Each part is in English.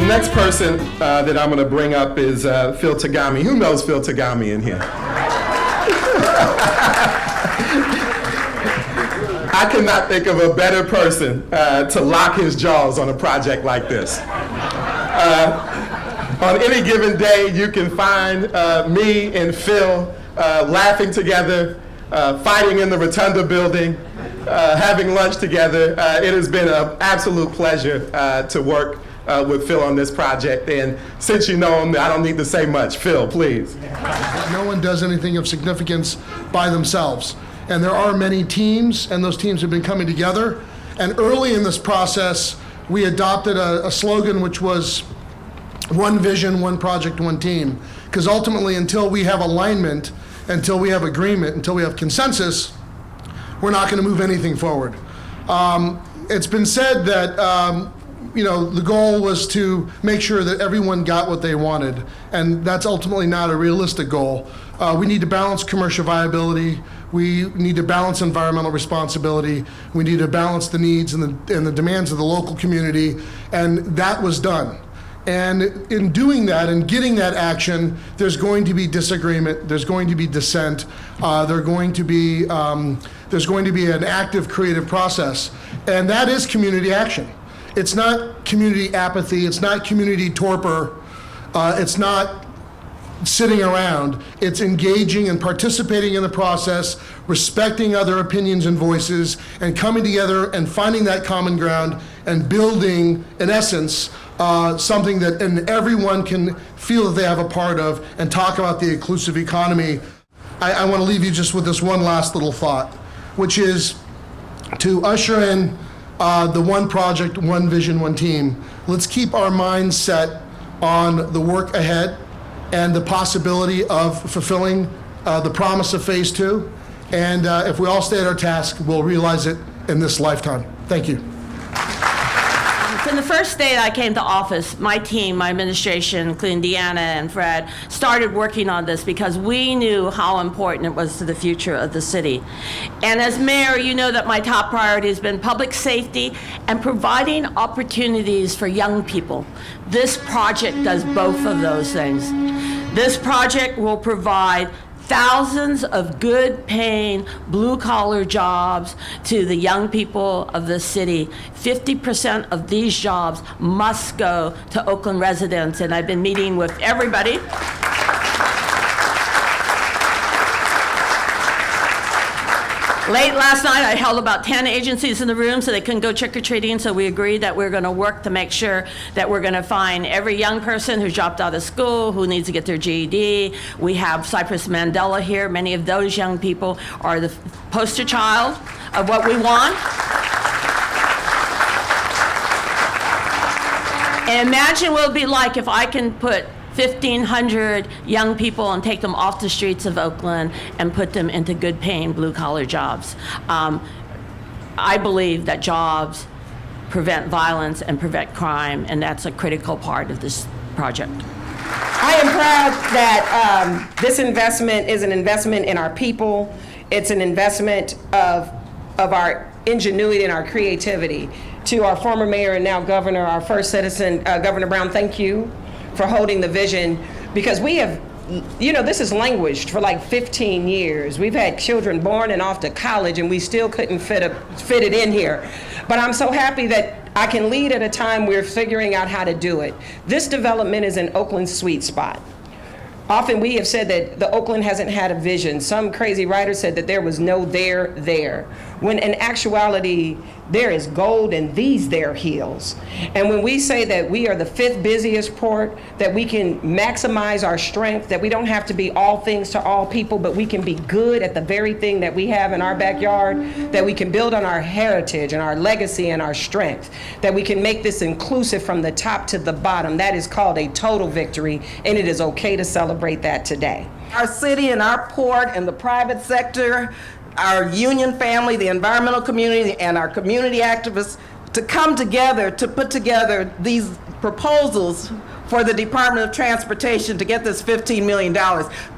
next person that I'm going to bring up is Phil Tagami. Who knows Phil Tagami in here? I cannot think of a better person to lock his jaws on a project like this. On any given day, you can find me and Phil laughing together, fighting in the Rotunda building, having lunch together. It has been an absolute pleasure to work with Phil on this project. And since you know him, I don't need to say much. Phil, please. No one does anything of significance by themselves. And there are many teams, and those teams have been coming together. And early in this process, we adopted a slogan which was one vision, one project, one team. Because ultimately, until we have alignment, until we have agreement, until we have consensus, we're not going to move anything forward. It's been said that the goal was to make sure that everyone got what they wanted, and that's ultimately not a realistic goal. We need to balance commercial viability. We need to balance environmental responsibility. We need to balance the needs and the demands of the local community, and that was done. And in doing that and getting that action, there's going to be disagreement, there's going to be dissent, there's going to be an active creative process, and that is community action. It's not community apathy, it's not community torpor, it's not sitting around. It's engaging and participating in the process, respecting other opinions and voices, and coming together and finding that common ground and building, in essence, something that everyone can feel that they have a part of, and talk about the inclusive economy. I want to leave you just with this one last little thought, which is to usher in the one project, one vision, one team. Let's keep our minds set on the work ahead and the possibility of fulfilling the promise of phase 2. And if we all stay at our task, we'll realize it in this lifetime. Thank you. From the first day that I came to office, my team, my administration, including Deanna and Fred, started working on this because we knew how important it was to the future of the city. And as mayor, you know that my top priority has been public safety and providing opportunities for young people. This project does both of those things. This project will provide thousands of good-paying, blue-collar jobs to the young people of the city. 50% of these jobs must go to Oakland residents, and I've been meeting with everybody. Late last night, I held about 10 agencies in the room so they couldn't go trick-or-treating, so we agreed that we're going to work to make sure that we're going to find every young person who's dropped out of school, who needs to get their GED. We have Cypress Mandela here. Many of those young people are the poster child of what we want. And imagine what it would be like if I can put 1,500 young people and take them off the streets of Oakland and put them into good-paying blue-collar jobs. I believe that jobs prevent violence and prevent crime, and that's a critical part of this project. I am proud that this investment is an investment in our people. It's an investment of our ingenuity and our creativity. To our former mayor and now governor, our first citizen, Governor Brown, thank you for holding the vision, because we have, this has languished for like 15 years. We've had children born and off to college, and we still couldn't fit it in here. But I'm so happy that I can lead at a time we're figuring out how to do it. This development is an Oakland sweet spot. Often we have said that the Oakland hasn't had a vision. Some crazy writer said that there was no there, when in actuality, there is gold in these there hills. And when we say that we are the 5th busiest port, that we can maximize our strength, that we don't have to be all things to all people, but we can be good at the very thing that we have in our backyard, that we can build on our heritage and our legacy and our strength, that we can make this inclusive from the top to the bottom. That is called a total victory, and it is okay to celebrate that today. Our city and our port and the private sector, our union family, the environmental community, and our community activists to come together to put together these proposals for the Department of Transportation to get this $15 million.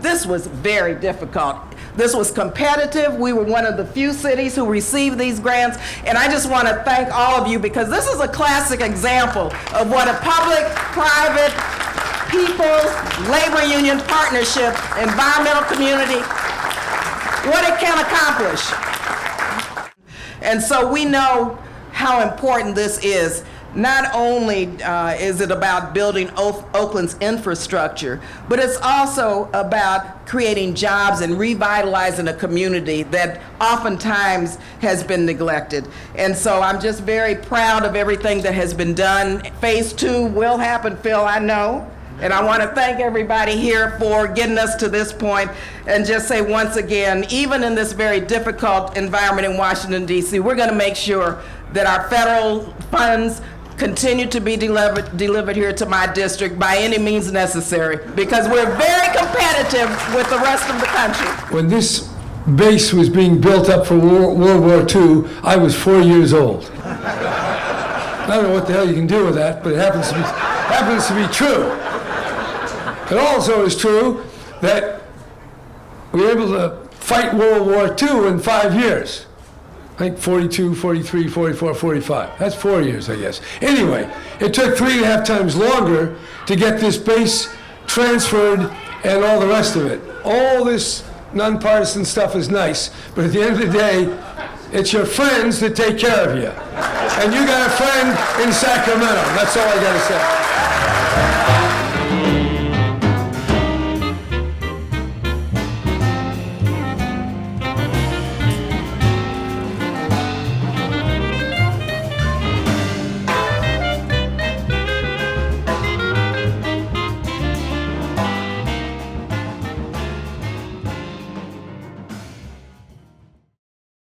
This was very difficult. This was competitive. We were one of the few cities who received these grants. And I just want to thank all of you because this is a classic example of what a public-private, people's, labor union partnership, environmental community, what it can accomplish. And so we know how important this is. Not only is it about building Oakland's infrastructure, but it's also about creating jobs and revitalizing a community that oftentimes has been neglected. And so I'm just very proud of everything that has been done. Phase 2 will happen, Phil, I know. And I want to thank everybody here for getting us to this point and just say once again, even in this very difficult environment in Washington, D.C., we're going to make sure that our federal funds continue to be delivered here to my district by any means necessary, because we're very competitive with the rest of the country. When this base was being built up for World War II, I was 4 years old. I don't know what the hell you can do with that, but it happens to be true. It also is true that we were able to fight World War II in 5 years. I think 42, 43, 44, 45. That's 4 years, I guess. Anyway, it took 3.5 times longer to get this base transferred and all the rest of it. All this nonpartisan stuff is nice, but at the end of the day, it's your friends that take care of you. And you got a friend in Sacramento. That's all I got to say.